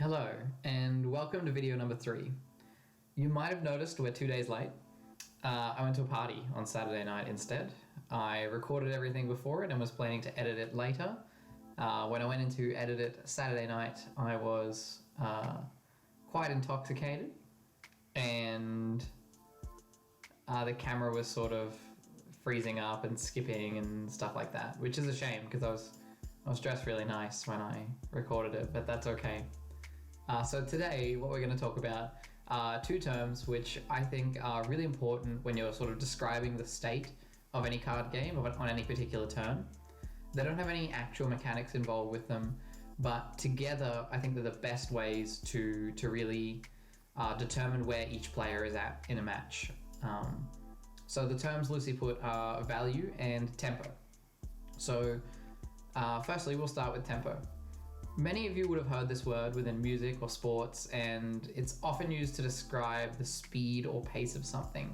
Hello, and welcome to video number 3. You might have noticed we're 2 days late. I went to a party on Saturday night instead. I recorded everything before it and was planning to edit it later. When I went in to edit it Saturday night, I was quite intoxicated, and the camera was sort of freezing up and skipping and stuff like that, which is a shame because I was dressed really nice when I recorded it, but that's okay. So today, what we're going to talk about are two terms which I think are really important when you're sort of describing the state of any card game or on any particular turn. They don't have any actual mechanics involved with them, but together I think they're the best ways to really determine where each player is at in a match. So the terms loosely put are value and tempo. So firstly, we'll start with tempo. Many of you would have heard this word within music or sports, and it's often used to describe the speed or pace of something.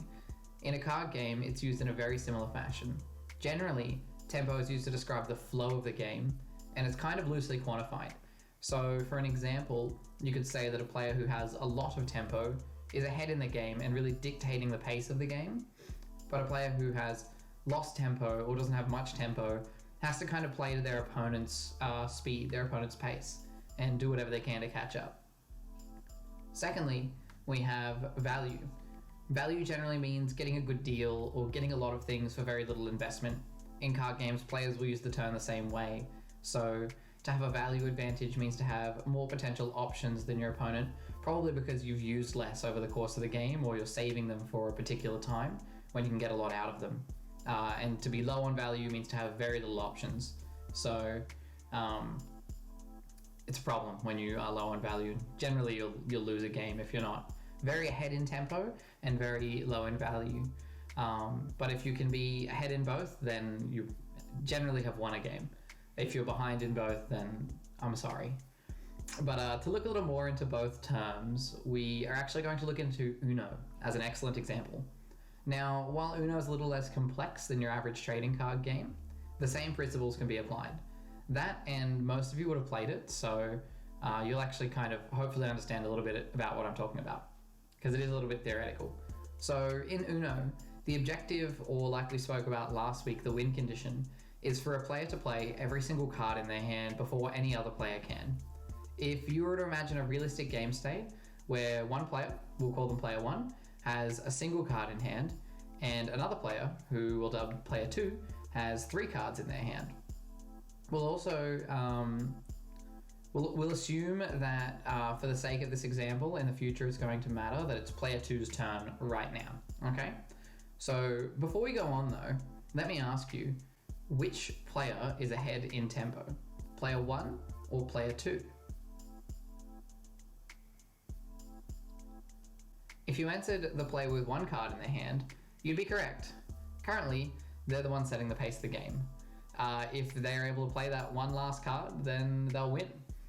In a card game, it's used in a very similar fashion. Generally, tempo is used to describe the flow of the game, and it's kind of loosely quantified. So for an example, you could say that a player who has a lot of tempo is ahead in the game and really dictating the pace of the game, but a player who has lost tempo or doesn't have much tempo has to kind of play to their opponent's speed, their opponent's pace, and do whatever they can to catch up. Secondly, we have value. Value generally means getting a good deal or getting a lot of things for very little investment. In card games, players will use the term the same way. So to have a value advantage means to have more potential options than your opponent, probably because you've used less over the course of the game or you're saving them for a particular time when you can get a lot out of them. And to be low on value means to have very little options. So it's a problem when you are low on value. Generally, you'll lose a game if you're not very ahead in tempo and very low in value. But if you can be ahead in both, then you generally have won a game. If you're behind in both, then I'm sorry. But to look a little more into both terms, we are actually going to look into Uno as an excellent example. Now, while Uno is a little less complex than your average trading card game, the same principles can be applied. That, and most of you would have played it, so you'll actually kind of hopefully understand a little bit about what I'm talking about, because it is a little bit theoretical. So in Uno, the objective, or like we spoke about last week, the win condition, is for a player to play every single card in their hand before any other player can. If you were to imagine a realistic game state where one player, we'll call them player 1, has a single card in hand, and another player, who we'll dub player 2, has 3 cards in their hand. We'll also we'll assume that for the sake of this example, in the future it's going to matter that it's player 2's turn right now. Okay? So before we go on though, let me ask you, which player is ahead in tempo? Player 1 or player 2? If you answered the player with 1 card in their hand, you'd be correct. Currently, they're the ones setting the pace of the game. If they're able to play that one last card, then they'll win.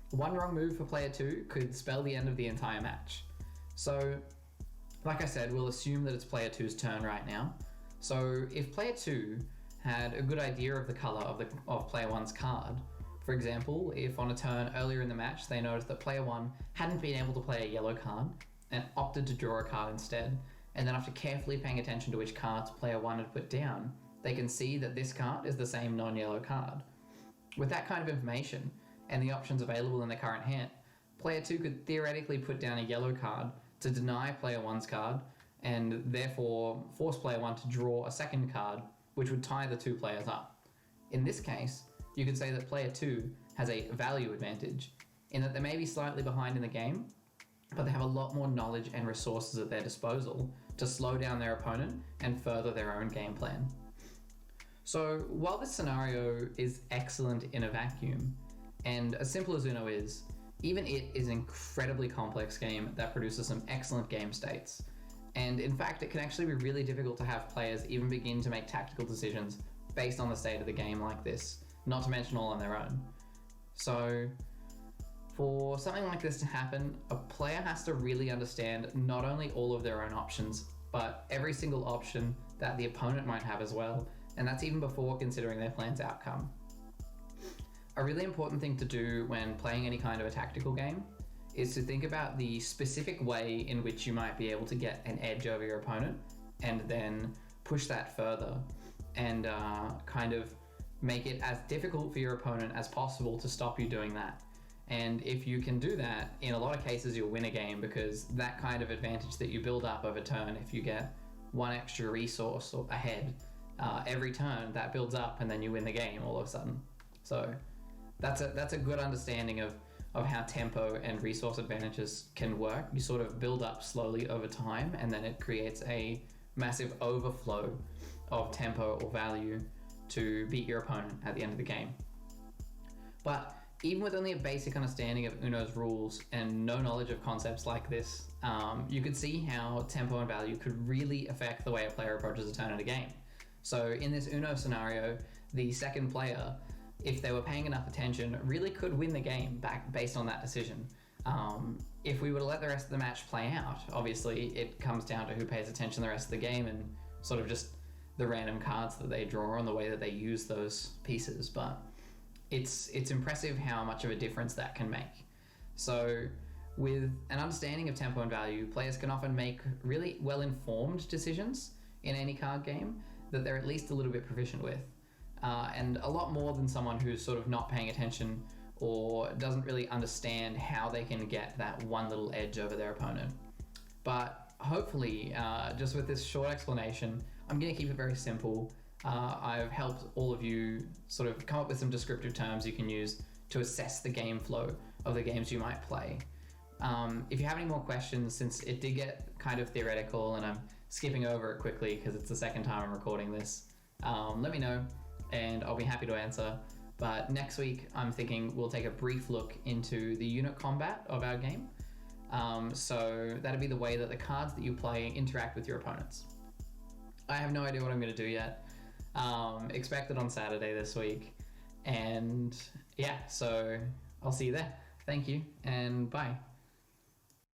One wrong move for player 2 could spell the end of the entire match. So, like I said, we'll assume that it's player 2's turn right now. So if player 2 had a good idea of the color of player 1's card, for example, if on a turn earlier in the match they noticed that player 1 hadn't been able to play a yellow card, and opted to draw a card instead, and then after carefully paying attention to which cards player 1 had put down, they can see that this card is the same non-yellow card. With that kind of information, and the options available in their current hand, player 2 could theoretically put down a yellow card to deny player 1's card, and therefore force player 1 to draw a second card, which would tie the two players up. In this case, you could say that player 2 has a value advantage, in that they may be slightly behind in the game, but they have a lot more knowledge and resources at their disposal to slow down their opponent and further their own game plan. So while this scenario is excellent in a vacuum, and as simple as Uno is, even it is an incredibly complex game that produces some excellent game states. And in fact, it can actually be really difficult to have players even begin to make tactical decisions based on the state of the game like this, not to mention all on their own. So for something like this to happen, a player has to really understand not only all of their own options, but every single option that the opponent might have as well, and that's even before considering their plan's outcome. A really important thing to do when playing any kind of a tactical game is to think about the specific way in which you might be able to get an edge over your opponent, and then push that further and kind of make it as difficult for your opponent as possible to stop you doing that. And if you can do that, in a lot of cases you'll win a game, because that kind of advantage that you build up over turn, if you get one extra resource ahead every turn, that builds up and then you win the game all of a sudden. So that's a good understanding of how tempo and resource advantages can work. You sort of build up slowly over time, and then it creates a massive overflow of tempo or value to beat your opponent at the end of the game. But even with only a basic understanding of Uno's rules and no knowledge of concepts like this, you could see how tempo and value could really affect the way a player approaches a turn in a game. So in this Uno scenario, the second player, if they were paying enough attention, really could win the game back based on that decision. If we were to let the rest of the match play out, obviously it comes down to who pays attention the rest of the game and sort of just the random cards that they draw and the way that they use those pieces. But it's impressive how much of a difference that can make. So with an understanding of tempo and value, players can often make really well-informed decisions in any card game that they're at least a little bit proficient with. And a lot more than someone who's sort of not paying attention or doesn't really understand how they can get that one little edge over their opponent. But hopefully, just with this short explanation, I'm going to keep it very simple. I've helped all of you sort of come up with some descriptive terms you can use to assess the game flow of the games you might play. If you have any more questions, since it did get kind of theoretical and I'm skipping over it quickly because it's the second time I'm recording this, let me know and I'll be happy to answer. But next week, I'm thinking we'll take a brief look into the unit combat of our game. So that'll be the way that the cards that you play interact with your opponents. I have no idea what I'm going to do yet. Expect it on Saturday this week. And yeah, so I'll see you there. Thank you and bye.